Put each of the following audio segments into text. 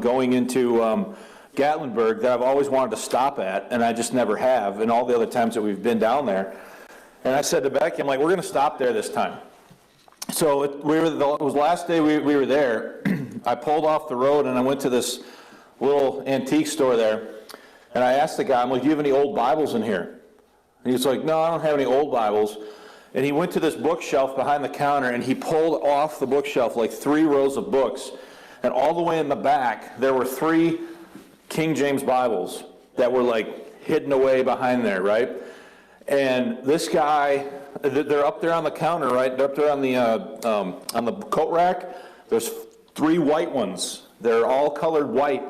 going into Gatlinburg that I've always wanted to stop at, and I just never have, and all the other times that we've been down there. And I said to Becky, I'm like, we're going to stop there this time. So it was the last day we were there. I pulled off the road and I went to this little antique store there, and I asked the guy, I'm like, do you have any old Bibles in here? And he's like, no, I don't have any old Bibles. And he went to this bookshelf behind the counter, and he pulled off the bookshelf like 3 rows of books. And all the way in the back, there were 3 King James Bibles that were like hidden away behind there, right? And this guy, they're up there on the counter, right? They're up there on the coat rack. There's 3 white ones. They're all colored white.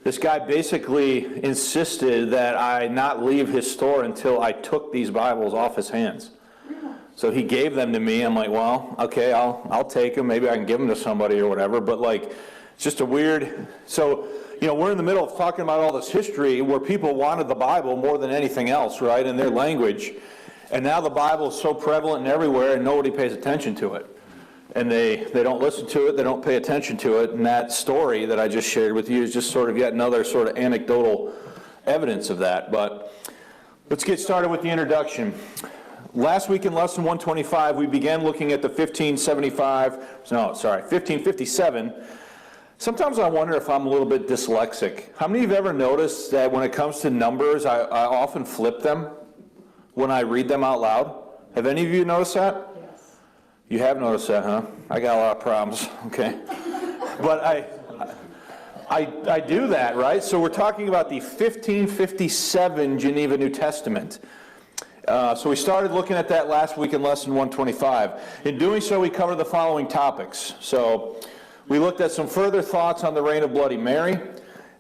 This guy basically insisted that I not leave his store until I took these Bibles off his hands. So he gave them to me. I'm like, well, okay, I'll take them. Maybe I can give them to somebody or whatever. But like, it's just a weird. So, you know, we're in the middle of talking about all this history where people wanted the Bible more than anything else, right, in their language. And now the Bible is so prevalent and everywhere, and nobody pays attention to it. And they don't listen to it, they don't pay attention to it, and that story that I just shared with you is just sort of yet another sort of anecdotal evidence of that. But let's get started with the introduction. Last week in Lesson 125, we began looking at the 1557. Sometimes I wonder if I'm a little bit dyslexic. How many of you have ever noticed that when it comes to numbers, I often flip them when I read them out loud? Have any of you noticed that? You have noticed that, huh? I got a lot of problems, okay. But I do that, right? So we're talking about the 1557 Geneva New Testament. So we started looking at that last week in Lesson 125. In doing so, we covered the following topics. So we looked at some further thoughts on the reign of Bloody Mary.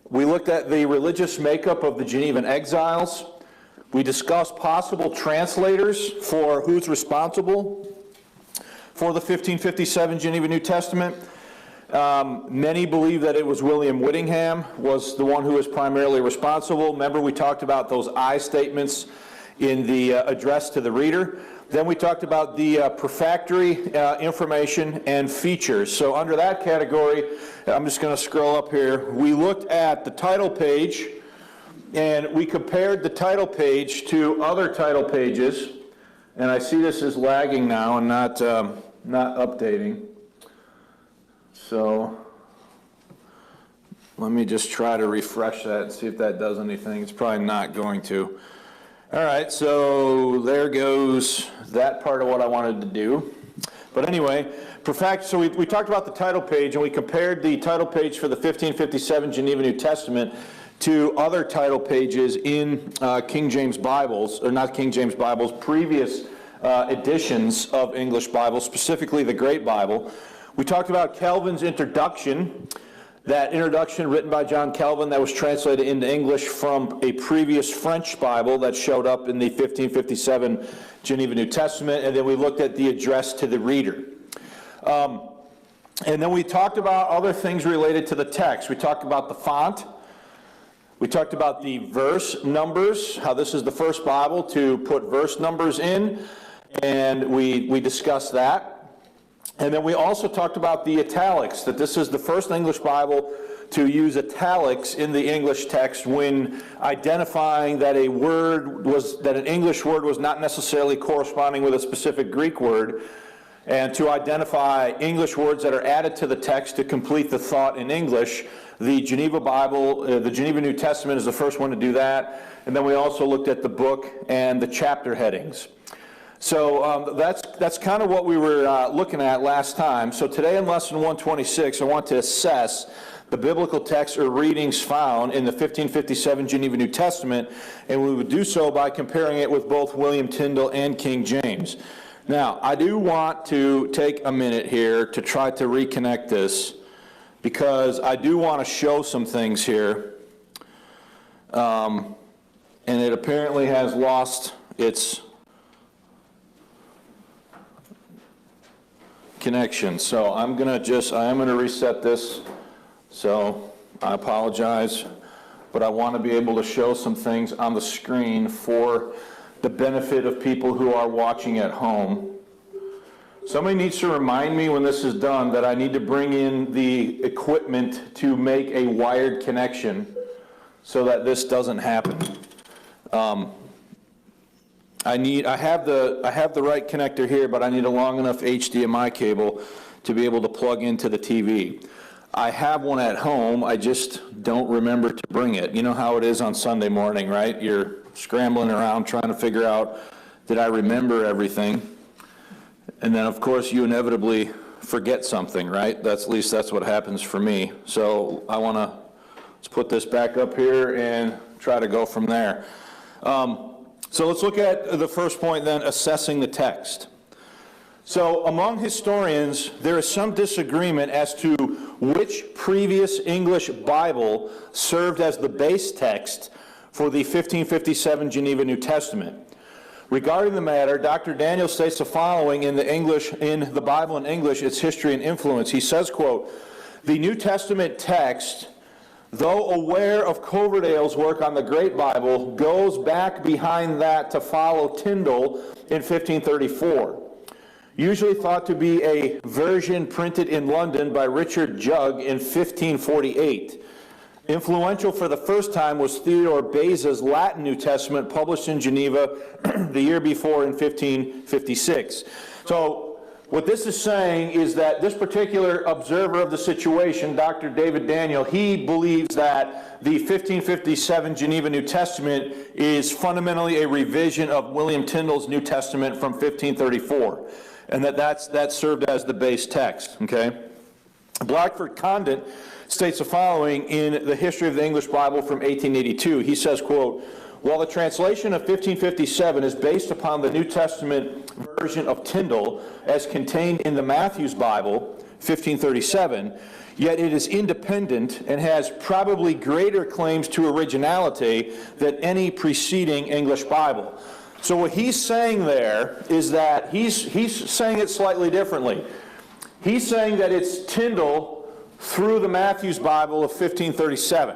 We looked at the religious makeup of the Genevan exiles. We discussed possible translators for who's responsible for the 1557 Geneva New Testament. Many believe that it was William Whittingham was the one who was primarily responsible. Remember, we talked about those I statements in the address to the reader. Then we talked about the prefatory information and features. So under that category, I'm just going to scroll up here. We looked at the title page, and we compared the title page to other title pages. And I see this is lagging now and not updating. So let me just try to refresh that and see if that does anything. It's probably not going to. All right, so there goes that part of what I wanted to do. But anyway, so we talked about the title page, and we compared the title page for the 1557 Geneva New Testament to other title pages in King James Bibles, or not King James Bibles, previous editions of English Bibles, specifically the Great Bible. We talked about Calvin's introduction, that introduction written by John Calvin that was translated into English from a previous French Bible that showed up in the 1557 Geneva New Testament, and then we looked at the address to the reader. And then we talked about other things related to the text. We talked about the font. We talked about the verse numbers, how this is the first Bible to put verse numbers in, and we discussed that. And then we also talked about the italics, that this is the first English Bible to use italics in the English text when identifying that an English word was not necessarily corresponding with a specific Greek word, and to identify English words that are added to the text to complete the thought in English. The Geneva Bible, the Geneva New Testament is the first one to do that. And then we also looked at the book and the chapter headings. So that's kind of what we were looking at last time. So today in Lesson 126, I want to assess the biblical texts or readings found in the 1557 Geneva New Testament, and we would do so by comparing it with both William Tyndale and King James. Now, I do want to take a minute here to try to reconnect this, because I do want to show some things here, and it apparently has lost its connection. So I am going to reset this, so I apologize, but I want to be able to show some things on the screen for the benefit of people who are watching at home. Somebody needs to remind me when this is done that I need to bring in the equipment to make a wired connection so that this doesn't happen. I have the right connector here, but I need a long enough HDMI cable to be able to plug into the TV. I have one at home, I just don't remember to bring it. You know how it is on Sunday morning, right? You're scrambling around trying to figure out, did I remember everything? And then, of course, you inevitably forget something, right? At least that's what happens for me. So let's put this back up here and try to go from there. So let's look at the first point then, assessing the text. So among historians, there is some disagreement as to which previous English Bible served as the base text for the 1557 Geneva New Testament. Regarding the matter, Dr. Daniel states the following in the Bible in English, its history and influence. He says, quote, "The New Testament text, though aware of Coverdale's work on the Great Bible, goes back behind that to follow Tyndale in 1534. Usually thought to be a version printed in London by Richard Jugg in 1548. Influential for the first time was Theodore Beza's Latin New Testament, published in Geneva the year before in 1556. So what this is saying is that this particular observer of the situation, Dr. David Daniel, he believes that the 1557 Geneva New Testament is fundamentally a revision of William Tyndale's New Testament from 1534, and that served as the base text, okay? Blackford Condit states the following in the History of the English Bible from 1882. He says, quote, "While the translation of 1557 is based upon the New Testament version of Tyndale as contained in the Matthew's Bible, 1537, yet it is independent and has probably greater claims to originality than any preceding English Bible." So what he's saying there is that he's saying it slightly differently. He's saying that it's Tyndale through the Matthew's Bible of 1537.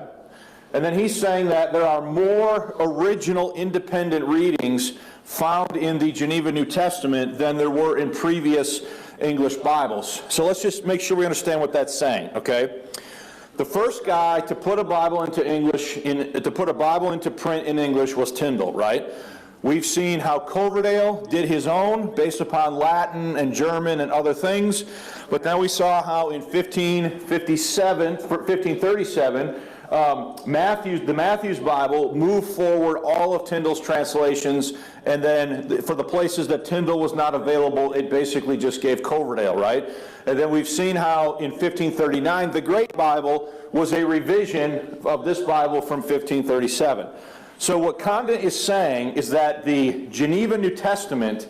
And then he's saying that there are more original independent readings found in the Geneva New Testament than there were in previous English Bibles. So let's just make sure we understand what that's saying, okay? The first guy to put a Bible into print in English was Tyndale, right? We've seen how Coverdale did his own based upon Latin and German and other things, but then we saw how in 1537, the Matthew's Bible moved forward all of Tyndale's translations, and then for the places that Tyndale was not available, it basically just gave Coverdale, right? And then we've seen how in 1539, the Great Bible was a revision of this Bible from 1537. So what Condit is saying is that the Geneva New Testament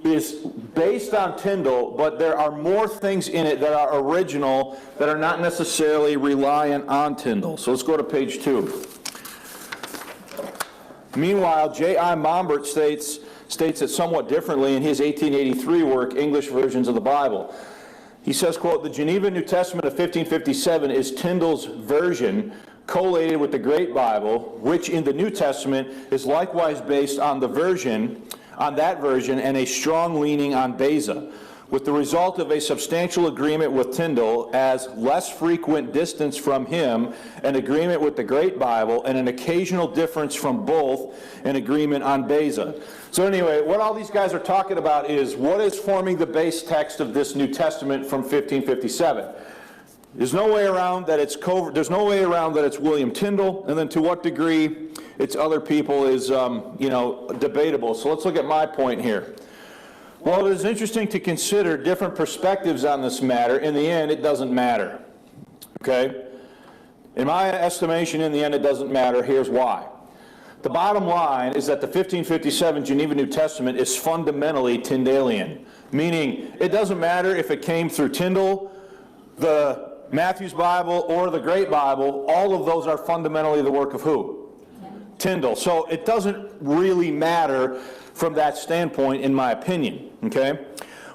is based on Tyndale, but there are more things in it that are original that are not necessarily reliant on Tyndale. So let's go to page 2. Meanwhile, J.I. Mombert states it somewhat differently in his 1883 work, English Versions of the Bible. He says, quote, "The Geneva New Testament of 1557 is Tyndale's version collated with the Great Bible, which in the New Testament is likewise based on that version and a strong leaning on Beza, with the result of a substantial agreement with Tyndale as less frequent distance from him, an agreement with the Great Bible, and an occasional difference from both, an agreement on Beza." So anyway, what all these guys are talking about is what is forming the base text of this New Testament from 1557. There's no way around that it's William Tyndale, and then to what degree it's other people is debatable. So let's look at my point here. While it is interesting to consider different perspectives on this matter, in the end it doesn't matter. Okay? In my estimation, in the end it doesn't matter. Here's why. The bottom line is that the 1557 Geneva New Testament is fundamentally Tyndalian, meaning it doesn't matter if it came through Tyndale, the Matthew's Bible, or the Great Bible. All of those are fundamentally the work of who? Tyndale. So it doesn't really matter from that standpoint, in my opinion, okay?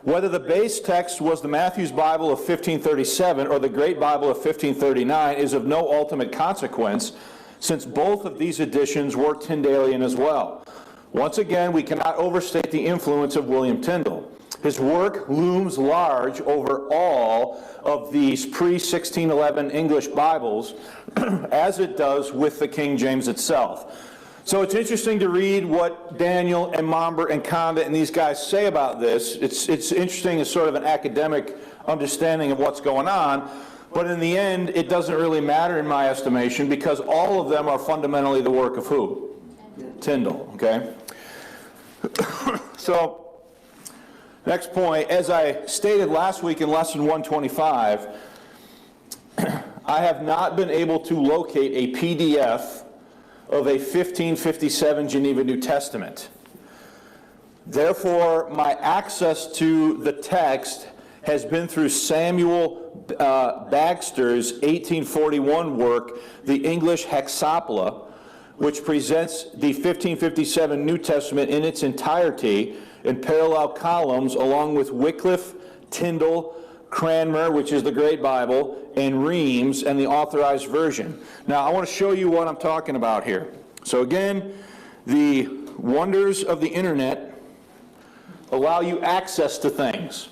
Whether the base text was the Matthew's Bible of 1537 or the Great Bible of 1539 is of no ultimate consequence, since both of these editions were Tyndalian as well. Once again, we cannot overstate the influence of William Tyndale. His work looms large over all of these pre-1611 English Bibles, as it does with the King James itself. So it's interesting to read what Daniel and Mombert and Condit and these guys say about this. It's interesting as sort of an academic understanding of what's going on, but in the end, it doesn't really matter in my estimation, because all of them are fundamentally the work of who? Tyndale, okay? So, next point, as I stated last week in lesson 125, I have not been able to locate a PDF of a 1557 Geneva New Testament. Therefore, my access to the text has been through Samuel Bagster's 1841 work, the English Hexapla, which presents the 1557 New Testament in its entirety in parallel columns, along with Wycliffe, Tyndale, Cranmer, which is the Great Bible, and Reams, and the Authorized Version. Now, I want to show you what I'm talking about here. So again, the wonders of the internet allow you access to things.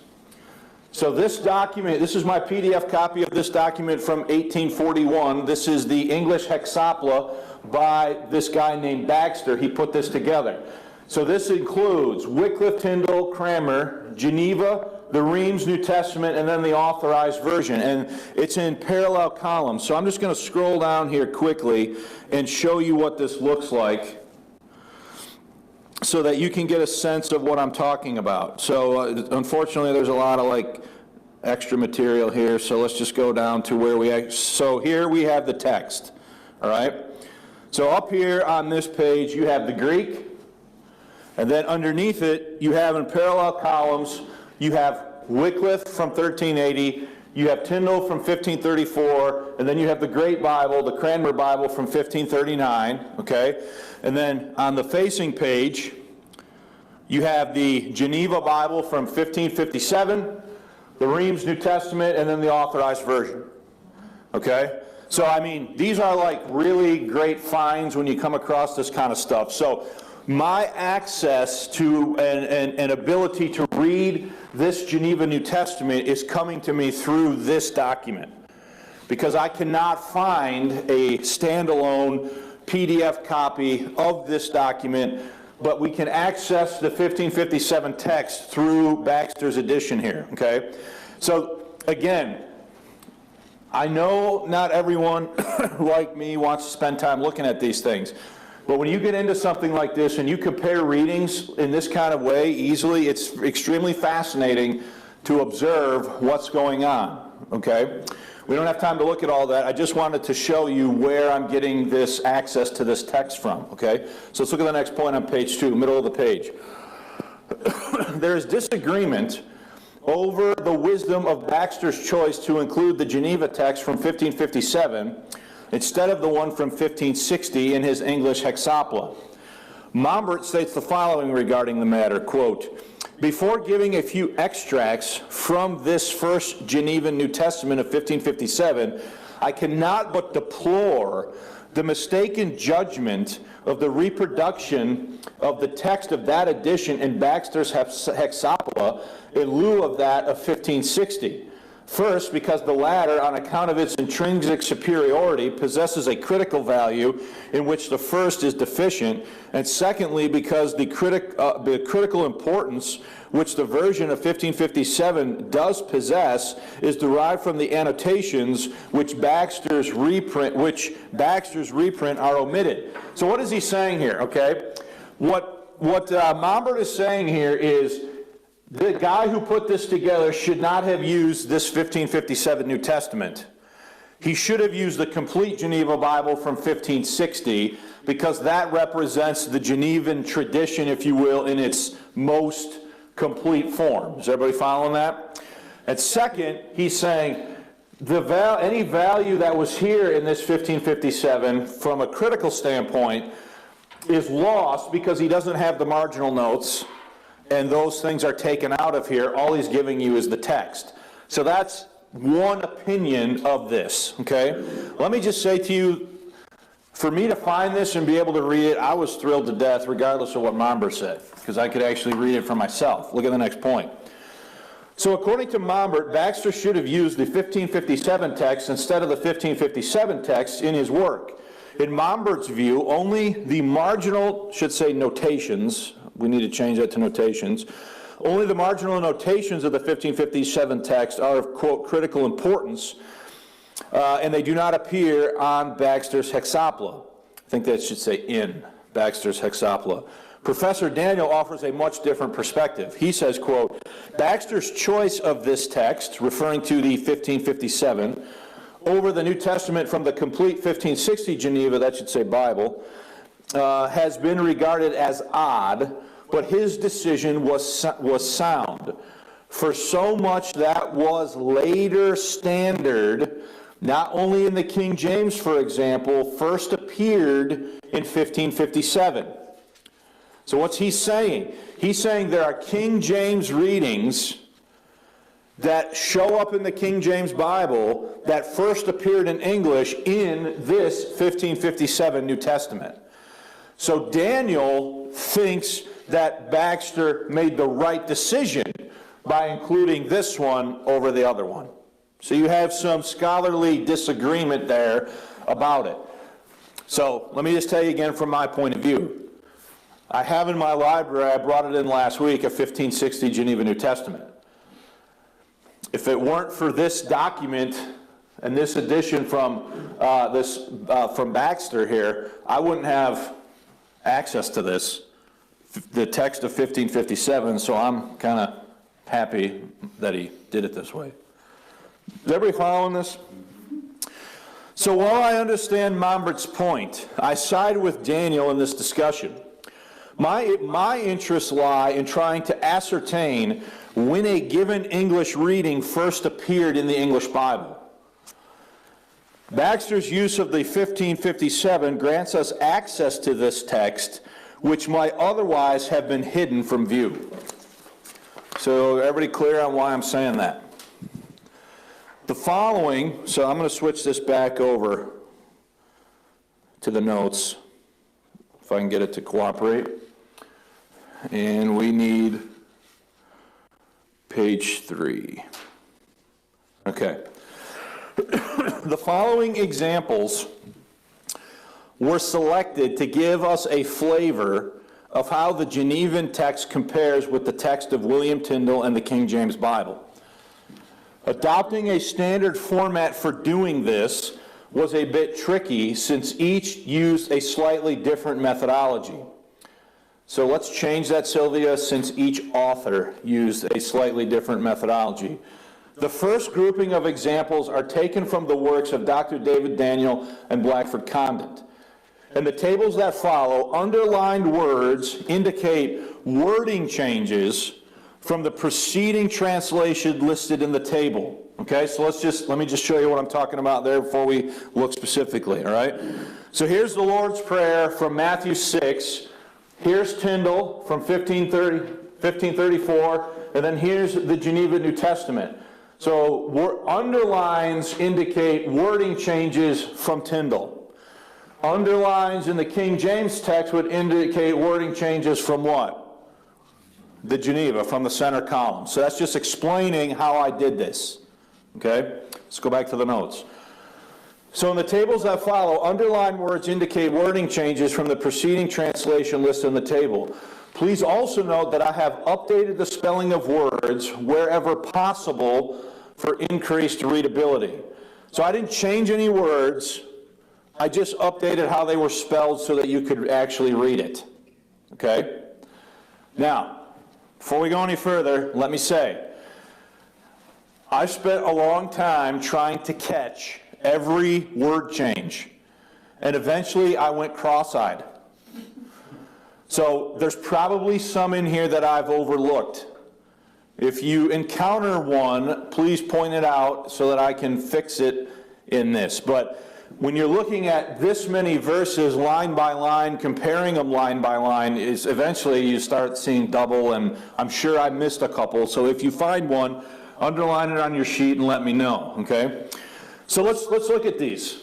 So this document, this is my PDF copy of this document from 1841. This is the English Hexapla by this guy named Bagster. He put this together. So this includes Wycliffe, Tyndale, Cranmer, Geneva, the Reams New Testament, and then the Authorized Version. And it's in parallel columns. So I'm just going to scroll down here quickly and show you what this looks like, so that you can get a sense of what I'm talking about. So unfortunately, there's a lot of extra material here, so let's just go down to where so here we have the text, all right? So up here on this page, you have the Greek, and then underneath it, you have in parallel columns, you have Wycliffe from 1380, you have Tyndale from 1534, and then you have the Great Bible, the Cranmer Bible from 1539, okay? And then on the facing page, you have the Geneva Bible from 1557, the Reams New Testament, and then the Authorized Version, okay? So, I mean, these are really great finds when you come across this kind of stuff. So, my access to an ability to read this Geneva New Testament is coming to me through this document, because I cannot find a standalone PDF copy of this document, but we can access the 1557 text through Bagster's edition here, okay? So, again, I know not everyone like me wants to spend time looking at these things, but when you get into something like this and you compare readings in this kind of way easily, it's extremely fascinating to observe what's going on, okay? We don't have time to look at all that. I just wanted to show you where I'm getting this access to this text from, okay? So let's look at the next point on page 2, middle of the page. There is disagreement over the wisdom of Bagster's choice to include the Geneva text from 1557 instead of the one from 1560 in his English Hexapla. Mombert states the following regarding the matter, quote, "Before giving a few extracts from this first Genevan New Testament of 1557, I cannot but deplore the mistaken judgment of the reproduction of the text of that edition in Bagster's Hexapla in lieu of that of 1560. First, because the latter, on account of its intrinsic superiority, possesses a critical value in which the first is deficient, and secondly, because the critical importance which the version of 1557 does possess is derived from the annotations which Bagster's reprint are omitted." So what is he saying here, okay? What Mombert is saying here is the guy who put this together should not have used this 1557 New Testament. He should have used the complete Geneva Bible from 1560, because that represents the Genevan tradition, if you will, in its most complete form. Is everybody following that? And second, he's saying any value that was here in this 1557 from a critical standpoint is lost because he doesn't have the marginal notes, and those things are taken out of here. All he's giving you is the text. So that's one opinion of this, okay? Let me just say to you, for me to find this and be able to read it, I was thrilled to death regardless of what Mombert said, because I could actually read it for myself. Look at the next point. So according to Mombert, Baxter should have used the 1557 text instead of the 1557 text in his work. In Mombert's view, only the marginal, should say notations, we need to change that to notations, only the marginal notations of the 1557 text are of, quote, critical importance, and they do not appear on Baxter's Hexapla. I think that should say in Baxter's Hexapla. Professor Daniel offers a much different perspective. He says, quote, Baxter's choice of this text, referring to the 1557, over the New Testament from the complete 1560 Geneva, that should say Bible, has been regarded as odd, but his decision was sound. For so much that was later standard, not only in the King James, for example, first appeared in 1557. So what's he saying? He's saying there are King James readings that show up in the King James Bible that first appeared in English in this 1557 New Testament. So Daniel thinks that Baxter made the right decision by including this one over the other one. So you have some scholarly disagreement there about it. So let me just tell you again from my point of view. I have in my library, I brought it in last week, a 1560 Geneva New Testament. If it weren't for this document and this edition from Baxter here, I wouldn't have access to this, the text of 1557, so I'm kind of happy that he did it this way. Is everybody following this? So while I understand Mombert's point, I side with Daniel in this discussion. My interests lie in trying to ascertain when a given English reading first appeared in the English Bible. Baxter's use of the 1557 grants us access to this text, which might otherwise have been hidden from view. So everybody clear on why I'm saying that? The following, so I'm going to switch this back over to the notes, if I can get it to cooperate. And we need page 3. Okay. The following examples were selected to give us a flavor of how the Genevan text compares with the text of William Tyndale and the King James Bible. Adopting a standard format for doing this was a bit tricky since each used a slightly different methodology. So let's change that, Sylvia, since each author used a slightly different methodology. The first grouping of examples are taken from the works of Dr. David Daniel and Blackford Condit. And the tables that follow, underlined words indicate wording changes from the preceding translation listed in the table. Okay, so let me just show you what I'm talking about there before we look specifically, all right? So here's the Lord's Prayer from Matthew 6. Here's Tyndale from 1534, and then here's the Geneva New Testament. So underlines indicate wording changes from Tyndale. Underlines in the King James text would indicate wording changes from what? The Geneva, from the center column. So that's just explaining how I did this. Okay? Let's go back to the notes. So in the tables that follow, underlined words indicate wording changes from the preceding translation listed in the table. Please also note that I have updated the spelling of words wherever possible for increased readability. So I didn't change any words, I just updated how they were spelled so that you could actually read it. Okay? Now, before we go any further, let me say, I've spent a long time trying to catch every word change, and eventually I went cross-eyed. So there's probably some in here that I've overlooked. If you encounter one, please point it out so that I can fix it in this. But when you're looking at this many verses line by line, comparing them line by line, is eventually you start seeing double, and I'm sure I missed a couple. So if you find one, underline it on your sheet and let me know, okay? So let's look at these.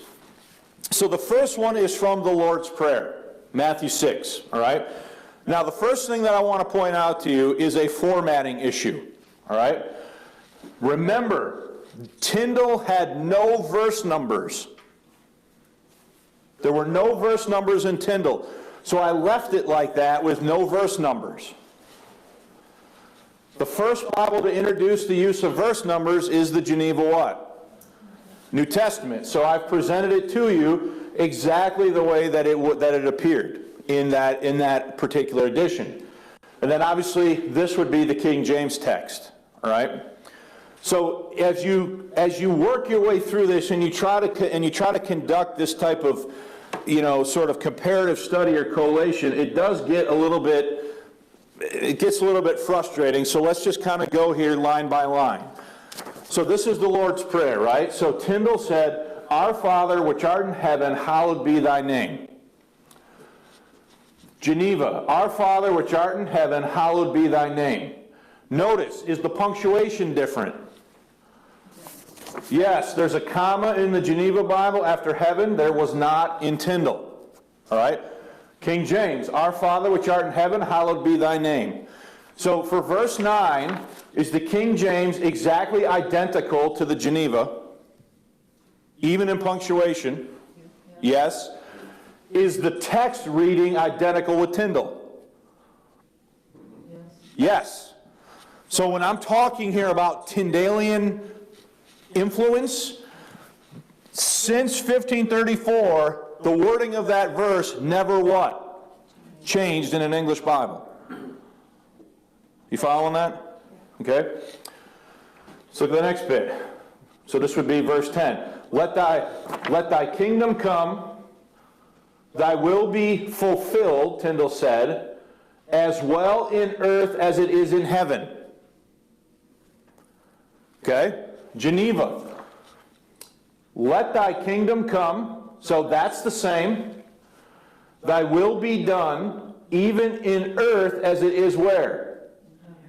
So the first one is from the Lord's Prayer, Matthew 6, all right? Now the first thing that I want to point out to you is a formatting issue, all right? Remember, Tyndale had no verse numbers. There were no verse numbers in Tyndale. So I left it like that with no verse numbers. The first Bible to introduce the use of verse numbers is the Geneva what? New Testament. So I've presented it to you exactly the way that it appeared in that particular edition. And then obviously this would be the King James text. All right? So as you work your way through this and you try to conduct this type of, sort of comparative study or collation, it does get a little bit frustrating. So let's just kind of go here line by line. So this is the Lord's Prayer, right? So Tyndale said, "Our Father which art in heaven, hallowed be thy name." Geneva, "Our Father which art in heaven, hallowed be thy name." Notice, is the punctuation different? Yes, there's a comma in the Geneva Bible after heaven. There was not in Tyndale. All right? King James, "Our Father which art in heaven, hallowed be thy name." So for verse 9, is the King James exactly identical to the Geneva? Even in punctuation? Yes. Is the text reading identical with Tyndale? Yes. So when I'm talking here about Tyndalian influence, since 1534, the wording of that verse never what? Changed in an English Bible. You following that? Okay. So the next bit. So this would be verse 10. Let thy kingdom come, thy will be fulfilled, Tyndale said, as well in earth as it is in heaven. Okay? Geneva. Let thy kingdom come, so that's the same. Thy will be done, even in earth as it is where?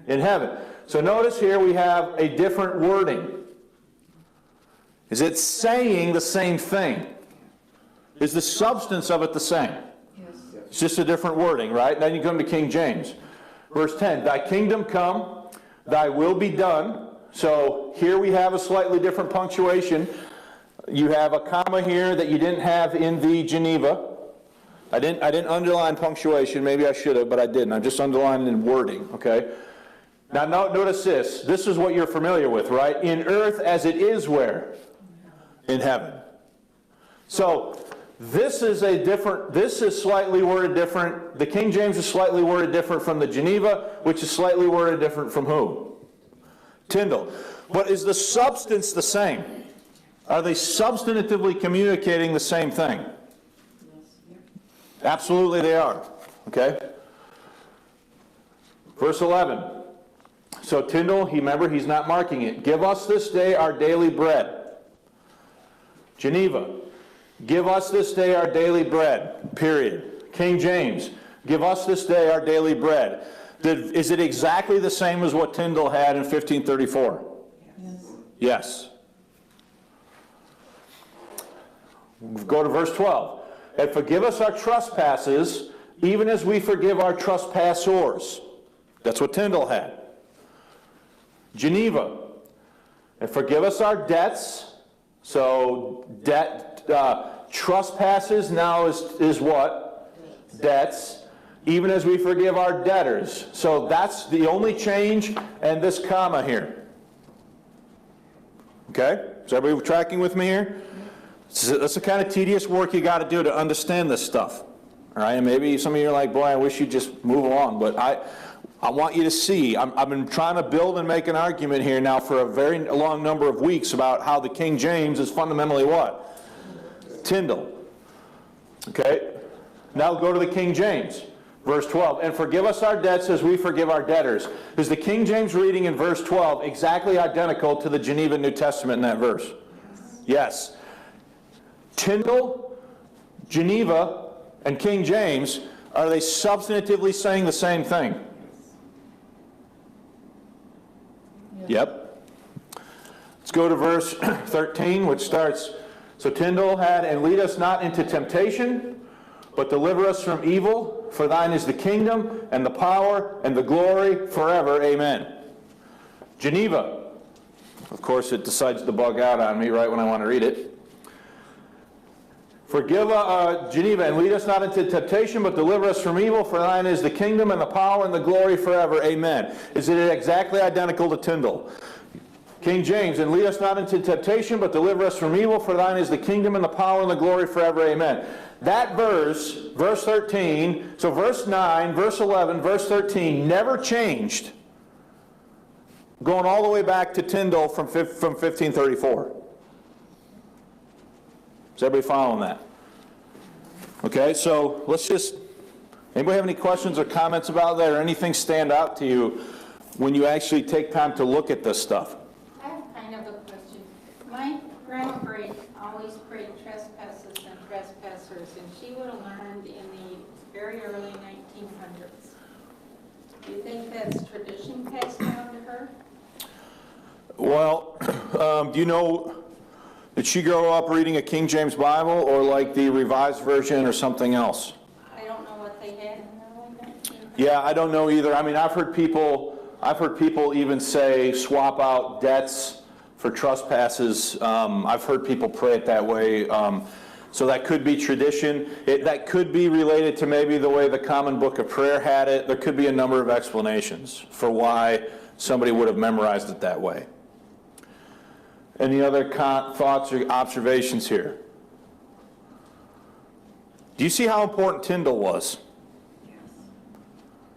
In heaven. So notice here we have a different wording. Is it saying the same thing? Is the substance of it the same? Yes. It's just a different wording, right? Then you come to King James. Verse 10, thy kingdom come, thy will be done. So here we have a slightly different punctuation. You have a comma here that you didn't have in the Geneva. I didn't underline punctuation. Maybe I should have, but I didn't. I'm just underlining in wording, okay? Now notice this. This is what you're familiar with, right? In earth as it is where? In heaven. So this is slightly worded different. The King James is slightly worded different from the Geneva, which is slightly worded different from who? Tyndale. But is the substance the same? Are they substantively communicating the same thing? Absolutely they are. Okay? Verse 11. So Tyndale, remember, he's not marking it. Give us this day our daily bread. Geneva. Give us this day our daily bread. Period. King James. Give us this day our daily bread. Is it exactly the same as what Tyndale had in 1534? Yes. Go to verse 12. And forgive us our trespasses, even as we forgive our trespassors. That's what Tyndale had. Geneva. And forgive us our debts. So trespasses now is what? Debts. Even as we forgive our debtors. So that's the only change, and this comma here. Okay? Is everybody tracking with me here? That's the kind of tedious work you got to do to understand this stuff. All right? And maybe some of you are like, boy, I wish you'd just move along. But I want you to see. I've been trying to build and make an argument here now for a very long number of weeks about how the King James is fundamentally what? Tyndale. Okay? Now go to the King James. Verse 12, and forgive us our debts as we forgive our debtors. Is the King James reading in verse 12 exactly identical to the Geneva New Testament in that verse? Yes. Tyndale, Geneva, and King James, are they substantively saying the same thing? Yep. Let's go to verse 13, which starts, so Tyndale had, and lead us not into temptation, but deliver us from evil. For thine is the kingdom, and the power, and the glory, forever. Amen. Geneva. Of course, it decides to bug out on me right when I want to read it. Forgive, Geneva, and lead us not into temptation, but deliver us from evil, for thine is the kingdom and the power and the glory forever. Amen. Is it exactly identical to Tyndall? King James, and lead us not into temptation, but deliver us from evil, for thine is the kingdom and the power and the glory forever. Amen. That verse, verse 13, so verse 9, verse 11, verse 13, never changed, going all the way back to Tyndall from 1534. Is everybody following that? Okay, so let's just, anybody have any questions or comments about that, or anything stand out to you when you actually take time to look at this stuff? I have kind of a question. My grandma always prayed trespasses and trespassers, and she would have learned in the very early 1900s. Do you think that's tradition passed down to her? Well, do you know, did she grow up reading a King James Bible or like the Revised Version or something else? I don't know what they had in there like that. Yeah, I don't know either. I mean, I've heard people even say swap out debts for trespasses. I've heard people pray it that way. So that could be tradition. That could be related to maybe the way the Common Book of Prayer had it. There could be a number of explanations for why somebody would have memorized it that way. Any other thoughts or observations here? Do you see how important Tyndall was? Yes.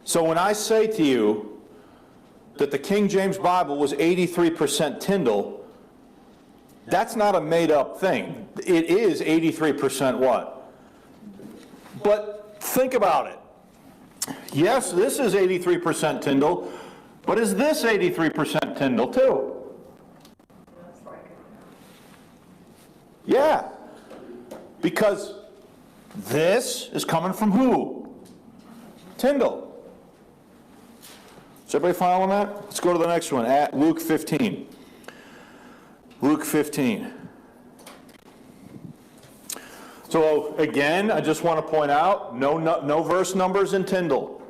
So when I say to you that the King James Bible was 83% Tyndall, that's not a made-up thing. It is 83% what? But think about it. Yes, this is 83% Tyndall, but is this 83% Tyndall too? Yeah, because this is coming from who? Tyndall. Is everybody following that? Let's go to the next one, at Luke 15. Luke 15. So again, I just want to point out, no verse numbers in Tyndall.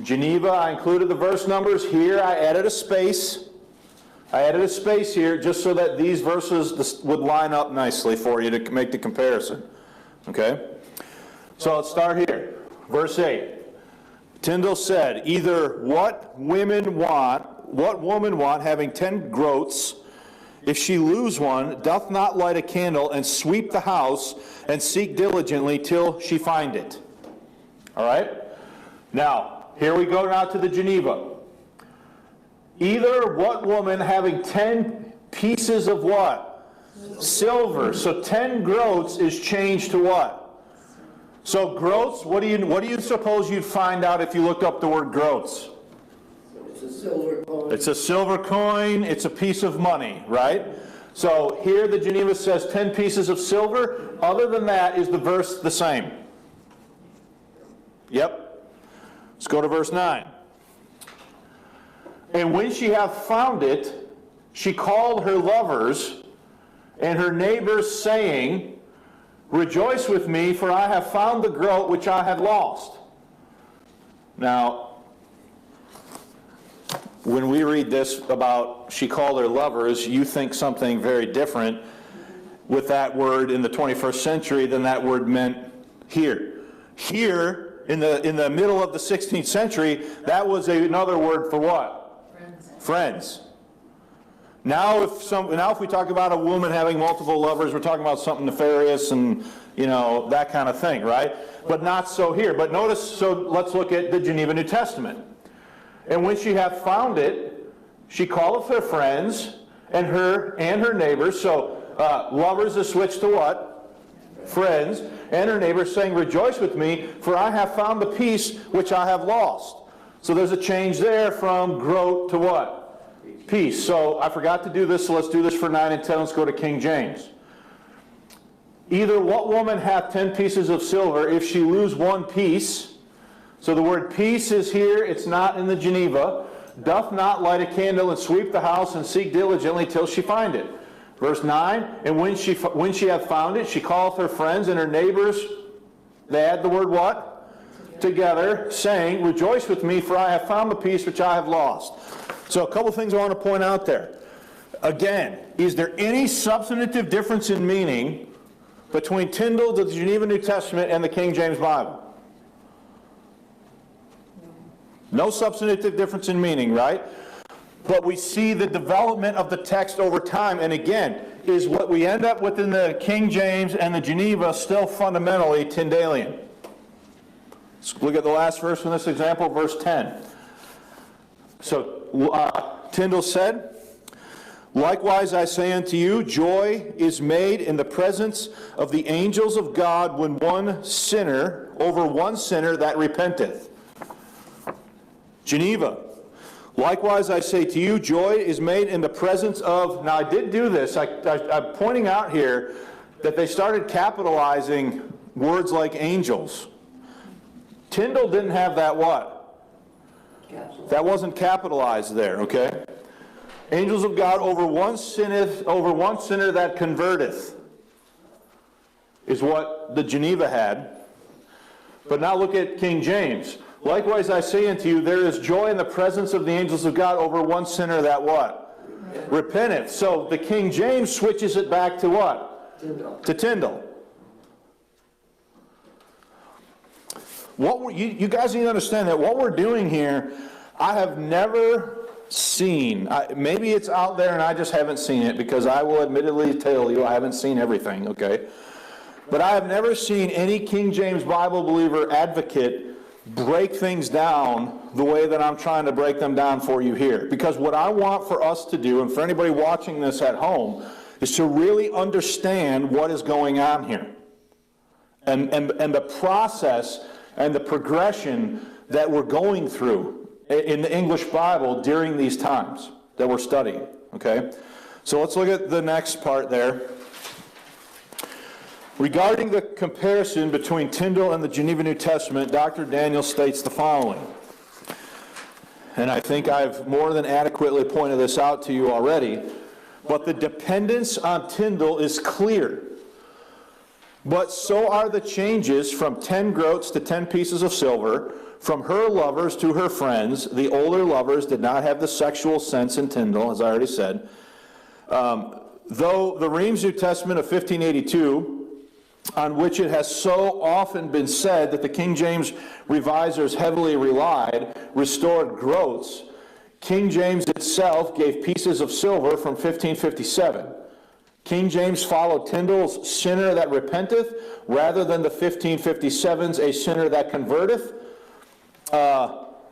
Geneva, I included the verse numbers. Here I added a space. I added a space here just so that these verses would line up nicely for you to make the comparison. Okay? So let's start here. Verse 8. Tyndall said, either what woman want, having 10 groats, if she lose one, doth not light a candle and sweep the house and seek diligently till she find it. All right? Now, here we go now to the Geneva. Either what woman having 10 pieces of what? Silver. So 10 groats is changed to what? So groats, what do you suppose you'd find out if you looked up the word groats? It's a silver coin. It's a silver coin, it's a piece of money, right? So here the Geneva says 10 pieces of silver. Other than that, is the verse the same? Yep. Let's go to verse 9. And when she hath found it, she called her lovers and her neighbors, saying, rejoice with me, for I have found the groat which I had lost. Now, when we read this about she called her lovers, you think something very different with that word in the 21st century than that word meant here. Here, in the middle of the 16th century, that was another word for what? Friends. Now if we talk about a woman having multiple lovers, we're talking about something nefarious and, that kind of thing, right? But not so here. But notice, so let's look at the Geneva New Testament. And when she hath found it, she calleth her friends and her neighbors. So lovers is switched to what? Friends. And her neighbors, saying, rejoice with me, for I have found the piece which I have lost. So there's a change there from groat to what? Piece. So I forgot to do this, so let's do this for 9 and 10. Let's go to King James. Either what woman hath 10 pieces of silver, if she lose one piece? So the word piece is here, it's not in the Geneva. Doth not light a candle and sweep the house and seek diligently till she find it. Verse 9, and when she hath found it, she calleth her friends and her neighbors. They add the word what? Together, saying, rejoice with me, for I have found the piece which I have lost. So a couple things I want to point out there. Again, is there any substantive difference in meaning between Tyndale, the Geneva New Testament, and the King James Bible? No substantive difference in meaning, right? But we see the development of the text over time, and again, is what we end up with in the King James and the Geneva still fundamentally Tyndalian? Let's look at the last verse in this example, verse 10. So Tyndale said, "Likewise I say unto you, joy is made in the presence of the angels of God when one sinner that repenteth." Geneva, "Likewise I say to you, joy is made in the presence of..." Now I did do this. I'm pointing out here that they started capitalizing words like angels. Tyndale didn't have that what? Capsule. That wasn't capitalized there, okay? Angels of God over one sinner that converteth is what the Geneva had. But now look at King James. "Likewise I say unto you, there is joy in the presence of the angels of God over one sinner that what? Repenteth." So the King James switches it back to what? Tyndale. To Tyndale. You guys need to understand that what we're doing here, I have never seen, maybe it's out there and I just haven't seen it, because I will admittedly tell you I haven't seen everything, okay? But I have never seen any King James Bible believer advocate break things down the way that I'm trying to break them down for you here. Because what I want for us to do, and for anybody watching this at home, is to really understand what is going on here. And the process and the progression that we're going through in the English Bible during these times that we're studying, okay? So let's look at the next part there. Regarding the comparison between Tyndale and the Geneva New Testament, Dr. Daniel states the following. And I think I've more than adequately pointed this out to you already, but the dependence on Tyndale is clear. But so are the changes from 10 groats to 10 pieces of silver, from her lovers to her friends. The older lovers did not have the sexual sense in Tyndale, as I already said. Though the Reims New Testament of 1582, on which it has so often been said that the King James revisers heavily relied, restored groats, King James itself gave pieces of silver from 1557. King James followed Tyndale's sinner that repenteth, rather than the 1557's a sinner that converteth,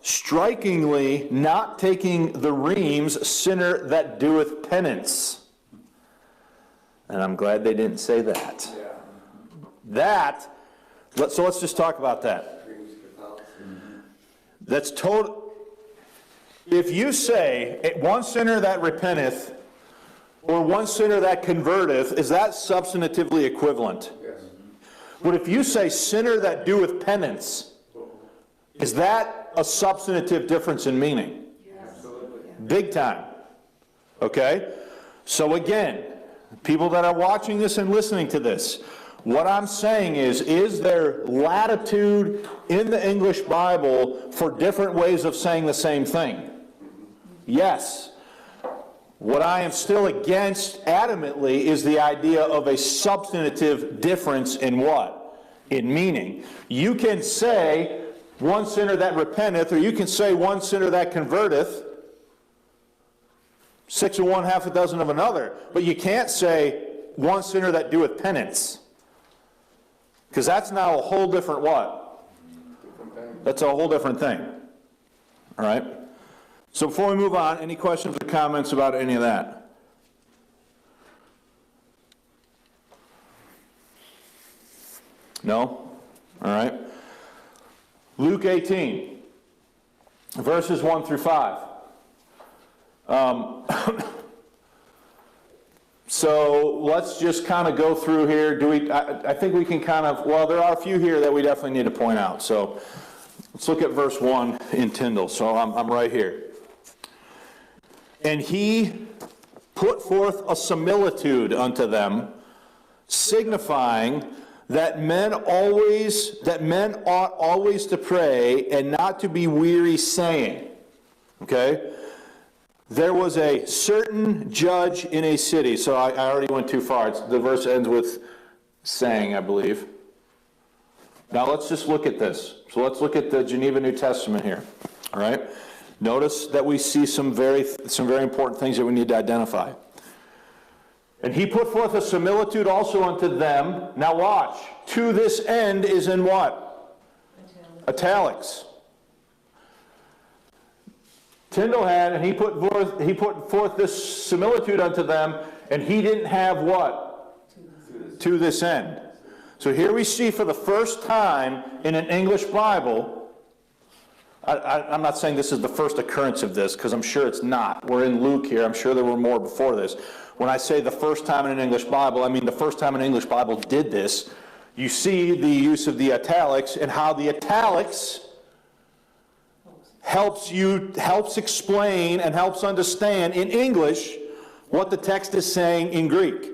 strikingly not taking the Reims sinner that doeth penance. And I'm glad they didn't say that. So let's just talk about that. That's total. If you say one sinner that repenteth or one sinner that converteth, is that substantively equivalent? Yes. But if you say sinner that doeth penance, is that a substantive difference in meaning? Yes. Big time. Okay? So again, people that are watching this and listening to this, what I'm saying is there latitude in the English Bible for different ways of saying the same thing? Yes. What I am still against adamantly is the idea of a substantive difference in what? In meaning. You can say one sinner that repenteth, or you can say one sinner that converteth, 6 of one, half a dozen of another, but you can't say one sinner that doeth penance. Because that's now a whole different what? That's a whole different thing. All right? So before we move on, any questions or comments about any of that? No? All right. Luke 18, verses 1 through 5. So let's just kind of go through here. I think we can kind of, well, there are a few here that we definitely need to point out. So let's look at verse 1 in Tyndale. So I'm right here. "And he put forth a similitude unto them, signifying that men ought always to pray and not to be weary saying." Okay? There was a certain judge in a city. So I already went too far. The verse ends with saying, I believe. Now let's just look at this. So let's look at the Geneva New Testament here. All right? Notice that we see some very important things that we need to identify. And he put forth a similitude also unto them. Now watch. To this end is in what? Italics. Tyndale had, and he put forth this similitude unto them, and he didn't have what? To this end. So here we see for the first time in an English Bible, I'm not saying this is the first occurrence of this, because I'm sure it's not. We're in Luke here. I'm sure there were more before this. When I say the first time in an English Bible, I mean the first time an English Bible did this. You see the use of the italics and how the italics helps explain and helps understand in English what the text is saying in Greek.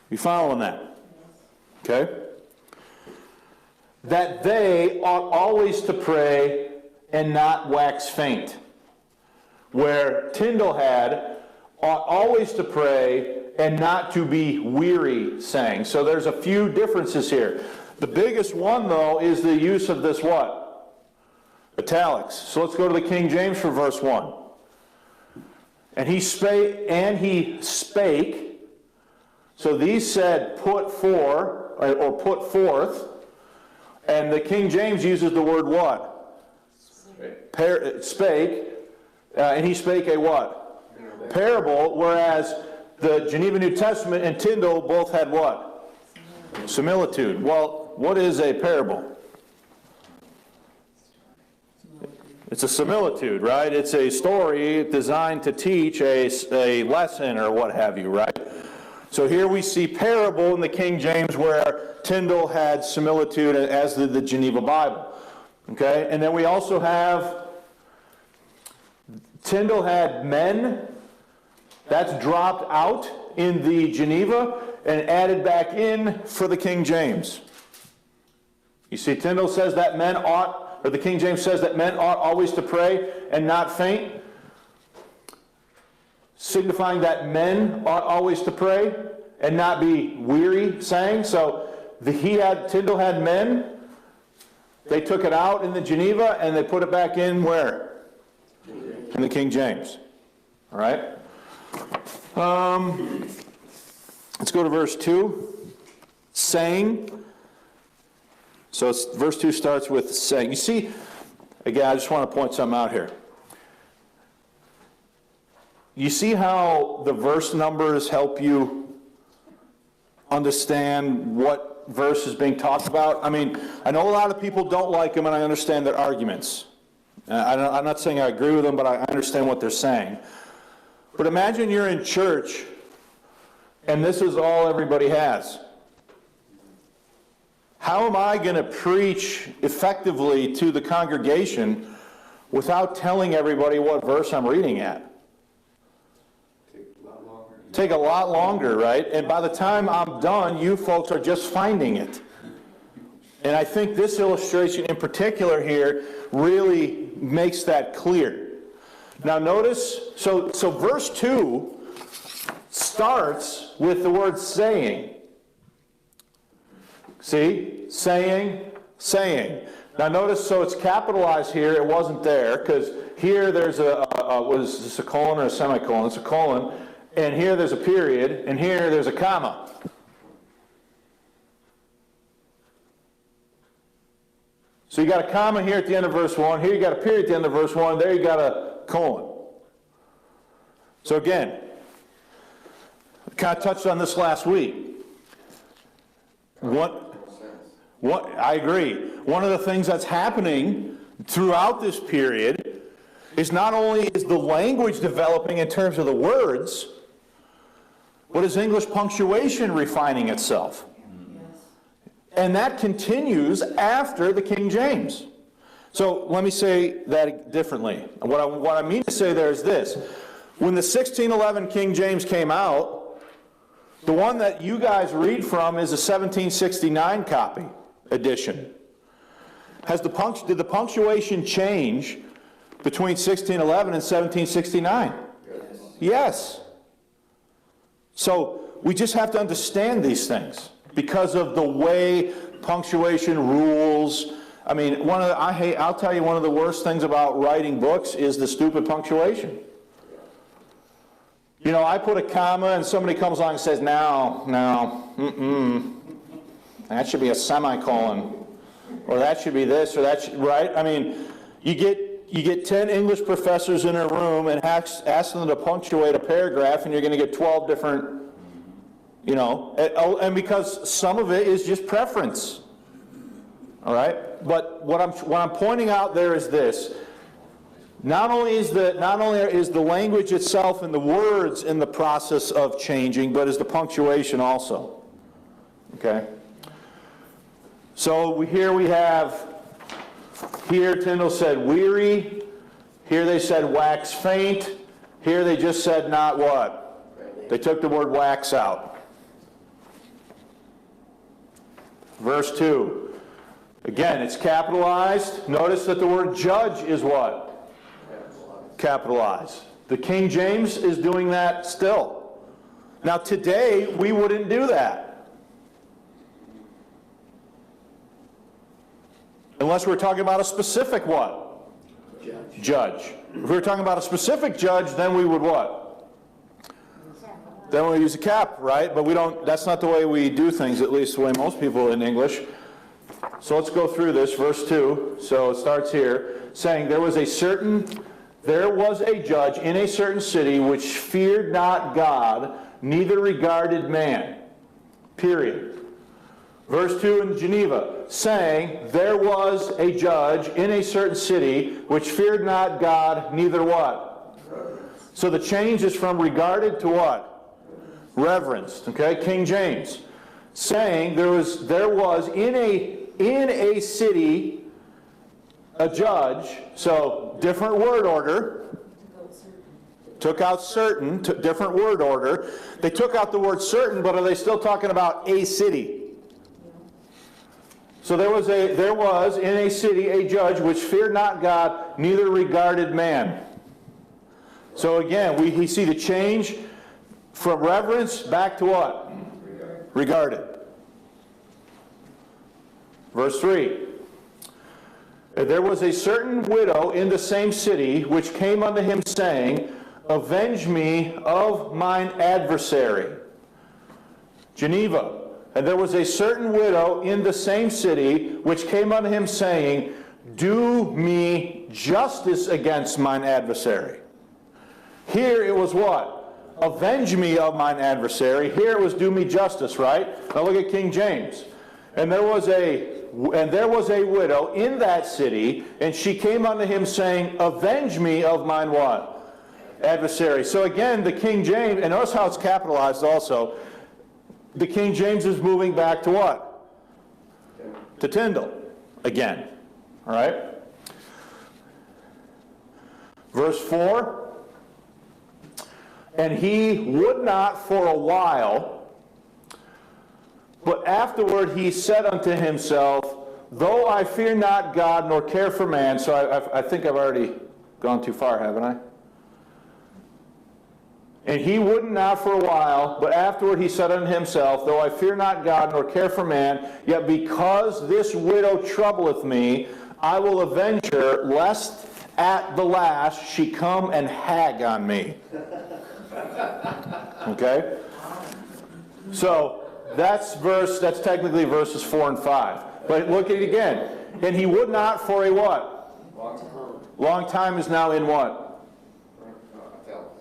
You following that? Okay? That they ought always to pray and not wax faint. Where Tyndale had, ought always to pray and not to be weary, saying. So there's a few differences here. The biggest one, though, is the use of this what? Italics. So let's go to the King James for verse 1. And he spake. So these said put forth. And the King James uses the word what? Spake. And he spake a what? Parable. Whereas the Geneva New Testament and Tyndale both had what? Similitude. Well, what is a parable? It's a similitude, right? It's a story designed to teach a lesson or what have you, right? So here we see parable in the King James where Tyndale had similitude as did the Geneva Bible. Okay? And then we also have, Tyndale had men. That's dropped out in the Geneva and added back in for the King James. You see, Tyndale says that men ought, or the King James says that men ought always to pray and not faint, signifying that men ought always to pray and not be weary, saying. So Tyndale had men. They took it out in the Geneva and they put it back in where? In the King James. All right? Let's go to verse 2. Saying. So verse 2 starts with saying. You see, again, I just want to point something out here. You see how the verse numbers help you understand what verse is being talked about? I mean, I know a lot of people don't like them, and I understand their arguments. I'm not saying I agree with them, but I understand what they're saying. But imagine you're in church, and this is all everybody has. How am I going to preach effectively to the congregation without telling everybody what verse I'm reading at? Take a lot longer, right? And by the time I'm done, you folks are just finding it. And I think this illustration in particular here really makes that clear. Now notice, so verse 2 starts with the word saying. See? Saying, saying. Now notice, so it's capitalized here. It wasn't there, because here there's was this a colon or a semicolon? It's a colon. And here there's a period, and here there's a comma. So you got a comma here at the end of verse 1, here you got a period at the end of verse 1, there you got a colon. So again, I kind of touched on this last week. I agree. One of the things that's happening throughout this period is not only is the language developing in terms of the words, but is English punctuation refining itself. And that continues after the King James. So let me say that differently. What I mean to say there is this. When the 1611 King James came out, the one that you guys read from is a 1769 copy edition. Did the punctuation change between 1611 and 1769. Yes. So we just have to understand these things because of the way punctuation rules. I mean, I'll tell you, one of the worst things about writing books is the stupid punctuation. You know, I put a comma and somebody comes along and says, that should be a semicolon, or that should be this, or that should, right? I mean, you get 10 English professors in a room and ask them to punctuate a paragraph, and you're going to get 12 different, you know, and because some of it is just preference. All right? But what I'm pointing out there is this. Not only is the language itself and the words in the process of changing, but is the punctuation also. Okay? So here Tyndall said weary. Here they said wax faint. Here they just said not what? They took the word wax out. Verse 2. Again, it's capitalized. Notice that the word judge is what? Capitalized. The King James is doing that still. Now today, we wouldn't do that. Unless we're talking about a specific what? Judge. If we were talking about a specific judge, then we would what? Then we use a cap, right? But we don't, that's not the way we do things, at least the way most people in English. So let's go through this, verse 2. So it starts here, saying, there was a judge in a certain city which feared not God, neither regarded man. Period. Verse 2 in Geneva, saying, there was a judge in a certain city which feared not God, neither what? So the change is from regarded to what? Reverenced. Okay, King James. Saying there was in a city a judge, so different word order. Took out certain, different word order. They took out the word certain, but are they still talking about a city? So there was in a city a judge which feared not God, neither regarded man. So again, we see the change from reverence back to what? Regarded. Verse 3. There was a certain widow in the same city which came unto him saying, avenge me of mine adversary. Geneva. And there was a certain widow in the same city which came unto him saying, do me justice against mine adversary. Here it was what? Avenge me of mine adversary. Here it was do me justice, right? Now look at King James. And there was a widow in that city, and she came unto him saying, avenge me of mine what? Adversary. So again, the King James, and notice how it's capitalized also, the King James is moving back to what? To Tyndall again. All right? Verse 4. And he would not for a while, but afterward he said unto himself, though I fear not God nor care for man. So I think I've already gone too far, haven't I? And he would not for a while, but afterward he said unto himself, though I fear not God nor care for man, yet because this widow troubleth me, I will avenge her, lest at the last she come and hag on me. Okay? So that's technically verses 4 and 5. But look at it again. And he would not for a what? Long time is now in what?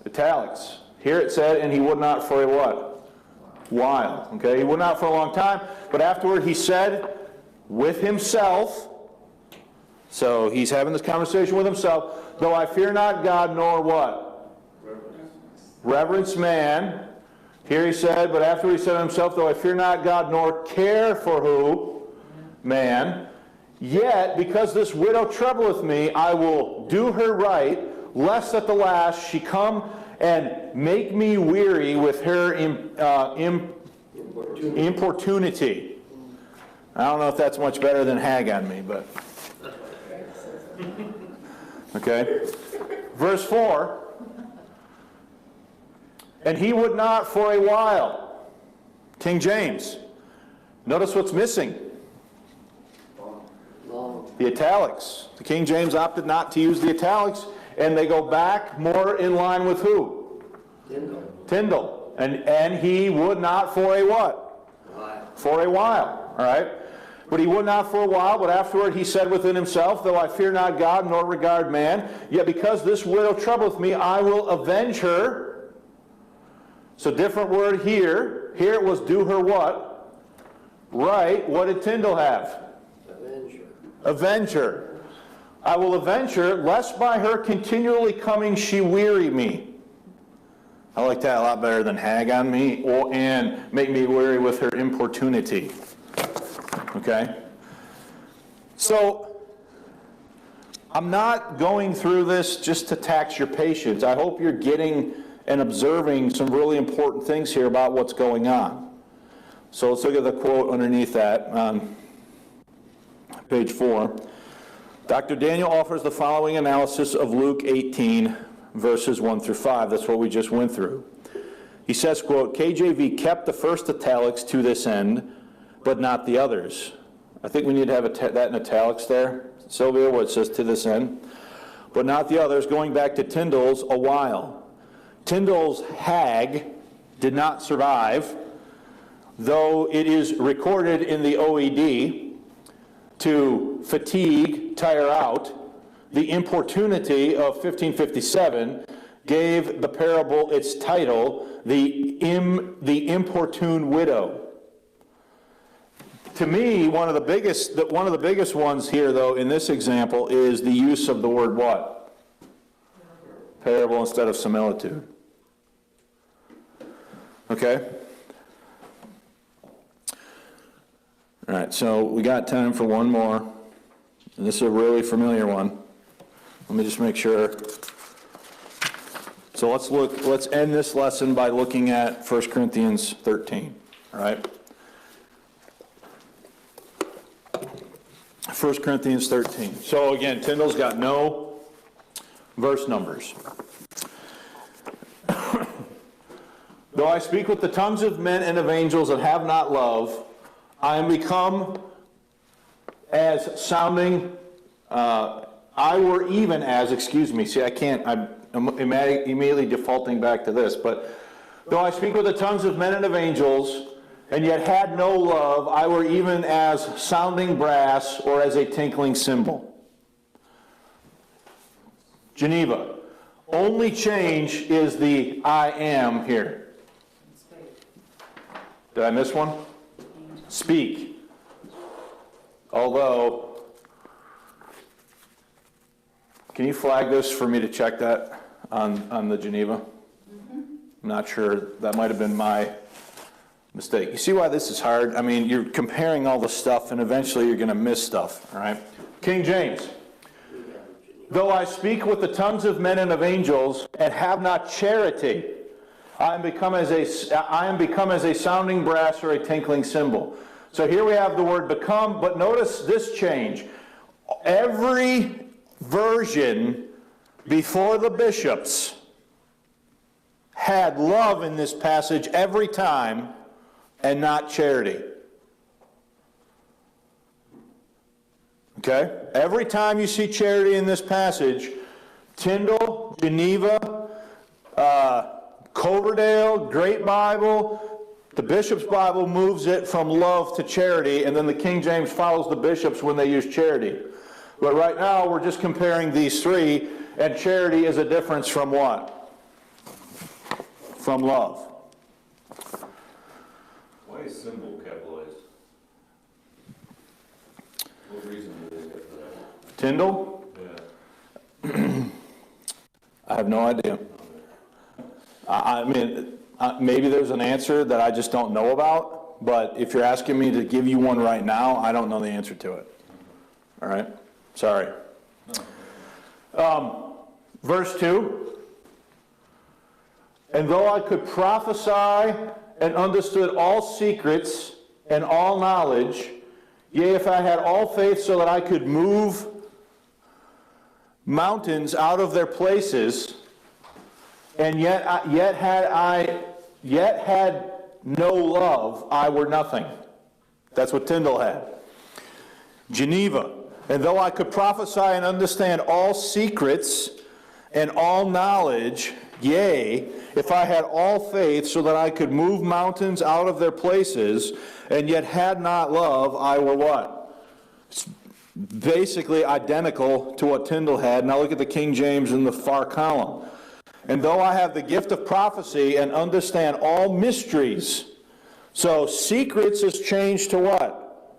Italics. Here it said, and he would not for a what? While. Okay? He would not for a long time. But afterward he said with himself, so he's having this conversation with himself, though I fear not God nor what? Reverence man. Here he said, but after he said to himself, though I fear not God nor care for who? Man. Yet, because this widow troubleth me, I will do her right, lest at the last she come and make me weary with her importunity. I don't know if that's much better than hag on me, but Okay? Verse 4, and he would not for a while. King James. Notice what's missing. Long. The italics. The King James opted not to use the italics, and they go back more in line with who? Tyndall. And he would not for a what? While. For a while. All right? But he would not for a while, but afterward he said within himself, though I fear not God nor regard man, yet because this widow troubleth me, I will avenge her. So different word here. Here it was do her what? Right. What did Tyndall have? Avenger. Avenge her. I will avenge her, lest by her continually coming she weary me. I like that a lot better than hag on me and make me weary with her importunity. Okay? So, I'm not going through this just to tax your patience. I hope you're getting and observing some really important things here about what's going on. So let's look at the quote underneath that on page 4. Dr. Daniel offers the following analysis of Luke 18, verses 1 through 5. That's what we just went through. He says, quote, KJV kept the first italics to this end, but not the others. I think we need to have that in italics there, Sylvia, where it says to this end. But not the others, going back to Tyndall's a while. Tyndall's hag did not survive, though it is recorded in the OED to fatigue, tire out. The importunity of 1557 gave the parable its title, the importune widow. To me, one of the biggest ones here, though, in this example, is the use of the word what? Parable instead of similitude. Okay? All right, so we got time for one more. And this is a really familiar one. Let me just make sure. So let's end this lesson by looking at 1 Corinthians 13. All right? 1 Corinthians 13. So again, Tyndall's got no verse numbers. Though I speak with the tongues of men and of angels and have not love, I am become as sounding, I were even as, see I can't, I'm immediately defaulting back to this, but though I speak with the tongues of men and of angels, and yet had no love, I were even as sounding brass or as a tinkling cymbal. Geneva. Only change is the I am here. Did I miss one? Speak. Although, can you flag this for me to check that on the Geneva? I'm not sure. That might have been my mistake. You see why this is hard? I mean, you're comparing all the stuff, and eventually you're going to miss stuff, all right? King James. Though I speak with the tongues of men and of angels, and have not charity, I am become as a sounding brass or a tinkling cymbal. So here we have the word become, but notice this change. Every version before the bishops had love in this passage every time, and not charity. Okay? Every time you see charity in this passage, Tyndall, Geneva, Coverdale, Great Bible, the Bishop's Bible moves it from love to charity, and then the King James follows the bishops when they use charity. But right now, we're just comparing these three, and charity is a difference from what? From love. Why is symbol capitalized? What reason did they get for that? Tyndall? Yeah. I have no idea. I mean, maybe there's an answer that I just don't know about, but if you're asking me to give you one right now, I don't know the answer to it. All right? Sorry. Verse 2. And though I could prophesy and understood all secrets and all knowledge, yea, if I had all faith so that I could move mountains out of their places, and yet had no love, I were nothing. That's what Tyndall had. Geneva, and though I could prophesy and understand all secrets and all knowledge, yea, if I had all faith so that I could move mountains out of their places, and yet had not love, I were what? It's basically identical to what Tyndall had. Now look at the King James in the far column. And though I have the gift of prophecy and understand all mysteries. So secrets is changed to what?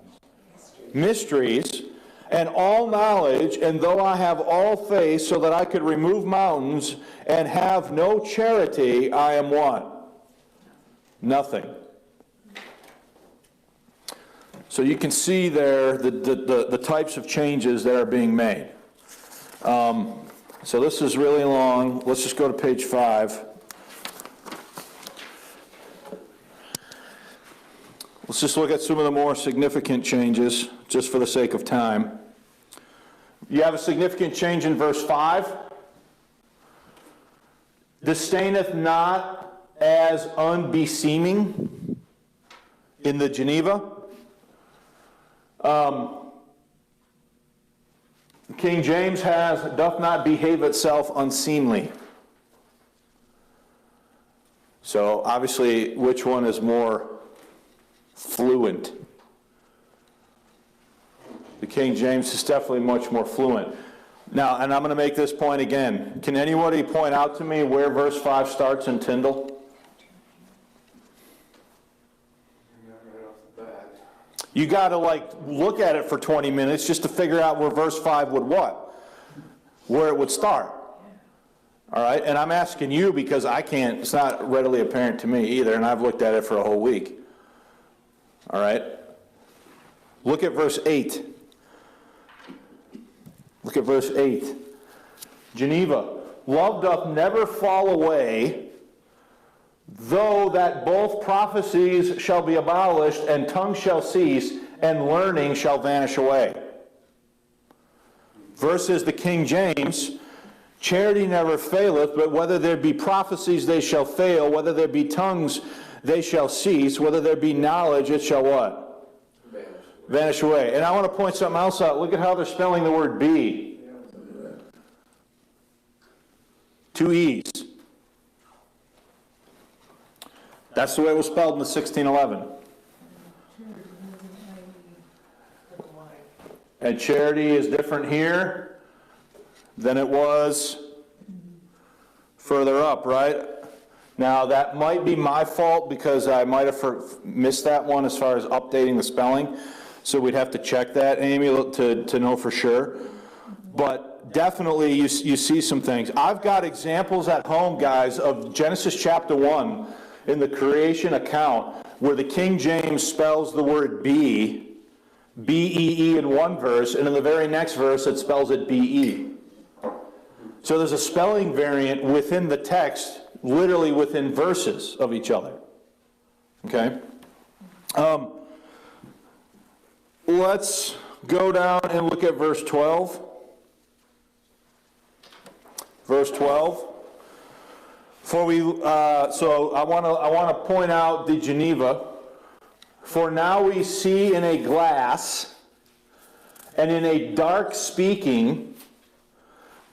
Mysteries. And all knowledge, and though I have all faith so that I could remove mountains and have no charity, I am what? Nothing. So you can see there the types of changes that are being made. So this is really long. Let's just go to page 5. Let's just look at some of the more significant changes, just for the sake of time. You have a significant change in verse 5. Disdaineth not as unbeseeming in the Geneva. King James has, doth not behave itself unseemly. So obviously, which one is more fluent? The King James is definitely much more fluent. Now, and I'm going to make this point again. Can anybody point out to me where verse 5 starts in Tyndall? You got to look at it for 20 minutes just to figure out where verse 5 would what? Where it would start. All right? And I'm asking you because I can't, it's not readily apparent to me either, and I've looked at it for a whole week. All right? Look at verse 8. Look at verse 8. Geneva, love doth never fall away, though that both prophecies shall be abolished, and tongues shall cease, and learning shall vanish away. Versus the King James, charity never faileth, but whether there be prophecies they shall fail, whether there be tongues they shall cease, whether there be knowledge it shall what? Vanish away. And I want to point something else out. Look at how they're spelling the word be. 2 E's. That's the way it was spelled in the 1611. And charity is different here than it was further up, right? Now, that might be my fault because I might have missed that one as far as updating the spelling. So we'd have to check that, Amy, to know for sure. But definitely you see some things. I've got examples at home, guys, of Genesis chapter 1 in the creation account where the King James spells the word be, B-E-E in one verse, and in the very next verse it spells it B-E. So there's a spelling variant within the text, literally within verses of each other. Okay? Let's go down and look at verse 12. Verse 12. So I want to point out the Geneva. For now we see in a glass, and in a dark speaking,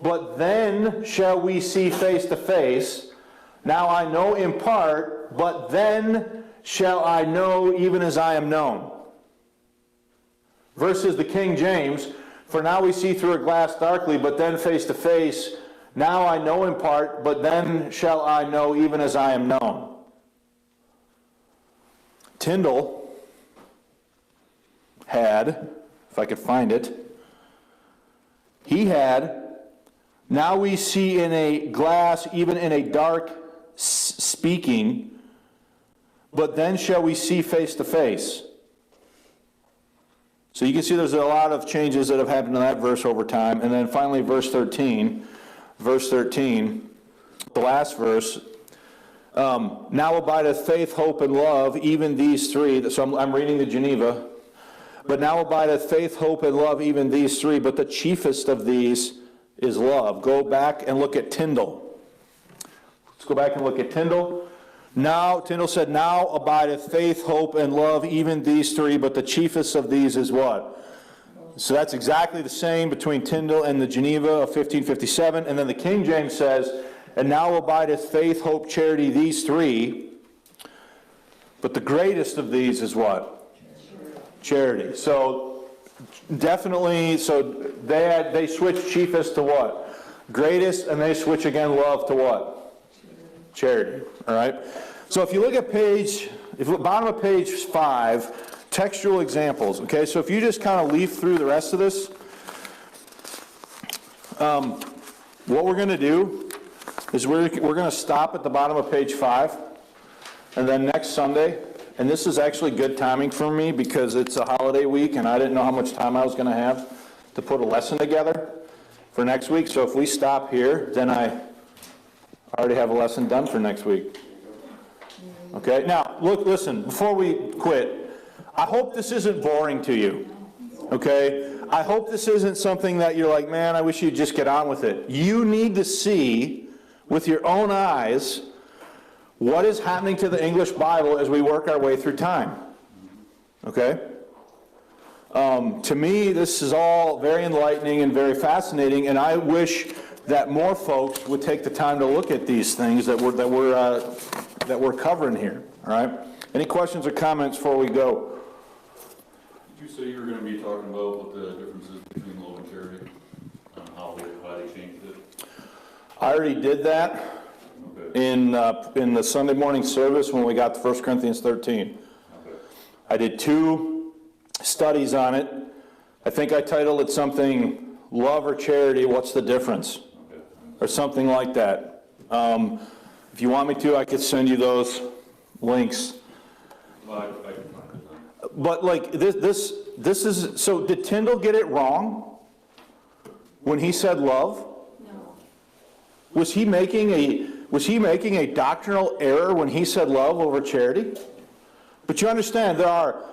but then shall we see face to face. Now I know in part, but then shall I know even as I am known. Versus the King James, for now we see through a glass darkly, but then face to face. Now I know in part, but then shall I know even as I am known. Tyndall had, if I could find it, he had, now we see in a glass, even in a dark speaking, but then shall we see face to face. So you can see there's a lot of changes that have happened in that verse over time. And then finally verse 13, the last verse, now abideth faith, hope, and love, even these three. So I'm reading the Geneva. But now abideth faith, hope, and love, even these three. But the chiefest of these is love. Go back and look at Tyndall. Let's go back and look at Tyndall. Now, Tyndall said, now abideth faith, hope, and love, even these three, but the chiefest of these is what? So that's exactly the same between Tyndall and the Geneva of 1557. And then the King James says, and now abideth faith, hope, charity, these three, but the greatest of these is what? Charity. So definitely, so they switch chiefest to what? Greatest, and they switch again love to what? Charity. All right. So if you look at bottom of page 5, textual examples. Okay. So if you just kind of leaf through the rest of this, what we're going to do is we're going to stop at the bottom of page 5, and then next Sunday. And this is actually good timing for me because it's a holiday week and I didn't know how much time I was going to have to put a lesson together for next week. So if we stop here, then I already have a lesson done for next week. Okay, now listen, before we quit, I hope this isn't boring to you. Okay, I hope this isn't something that you're like, man, I wish you'd just get on with it. You need to see with your own eyes what is happening to the English Bible as we work our way through time. Okay? To me, this is all very enlightening and very fascinating, and I wish that more folks would take the time to look at these things that we're covering here. All right? Any questions or comments before we go? Did you say you were going to be talking about what the difference is between love and charity, on why they changed it? I already did that. Okay. In the Sunday morning service when we got to 1 Corinthians 13. Okay. I did 2 studies on it. I think I titled it something, Love or Charity, What's the Difference? Okay. Or something like that. If you want me to, I could send you those links. Well, I can find it then. But like this is, so did Tyndall get it wrong when he said love? No. Was he making a doctrinal error when he said love over charity? But you understand, there are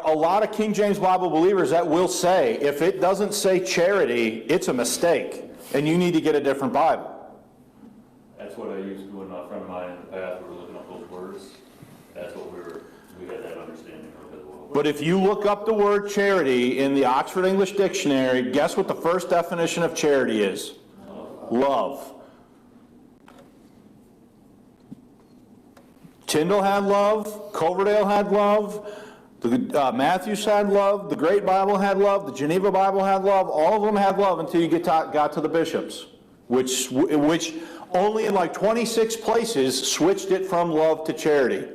a lot of King James Bible believers that will say, if it doesn't say charity, it's a mistake, and you need to get a different Bible. That's what I used to do with a friend of mine in the past. We were looking up those words. That's what we had that understanding of as well. But if you look up the word charity in the Oxford English Dictionary, guess what the first definition of charity is? Love. Tyndall had love, Coverdale had love, Matthews had love, the Great Bible had love, the Geneva Bible had love, all of them had love until you got to the bishops, which only in like 26 places switched it from love to charity.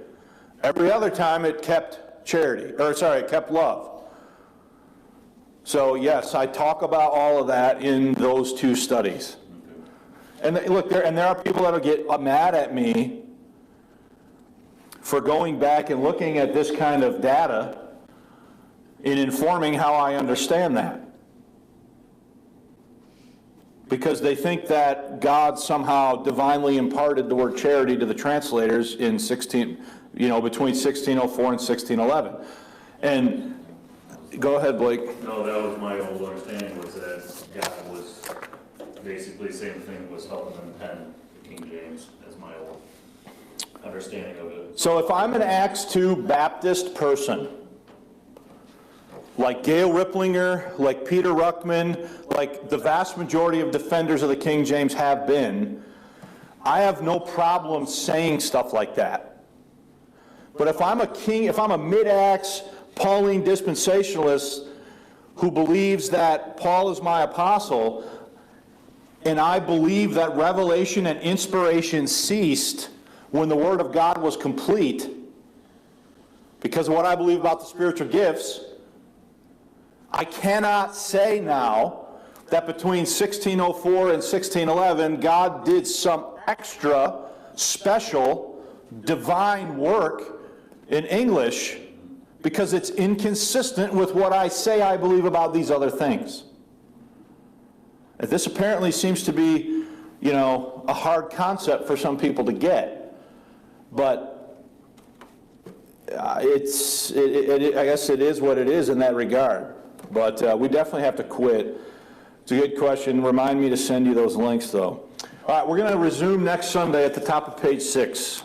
Every other time it kept it kept love. So yes, I talk about all of that in those 2 studies. And look, there are people that'll get mad at me for going back and looking at this kind of data in informing how I understand that. Because they think that God somehow divinely imparted the word charity to the translators in between 1604 and 1611. And go ahead, Blake. No, that was my old understanding, was that God was basically the same thing, was helping them pen the King James, as my old understanding of it. So if I'm an Acts 2 Baptist person, like Gail Ripplinger, like Peter Ruckman, like the vast majority of defenders of the King James have been, I have no problem saying stuff like that. But if I'm a mid-Acts Pauline dispensationalist who believes that Paul is my apostle, and I believe that revelation and inspiration ceased when the Word of God was complete, because of what I believe about the spiritual gifts, I cannot say now that between 1604 and 1611, God did some extra, special, divine work in English, because it's inconsistent with what I say I believe about these other things. And this apparently seems to be, a hard concept for some people to get. But I guess it is what it is in that regard. But we definitely have to quit. It's a good question. Remind me to send you those links, though. All right, we're going to resume next Sunday at the top of page 6.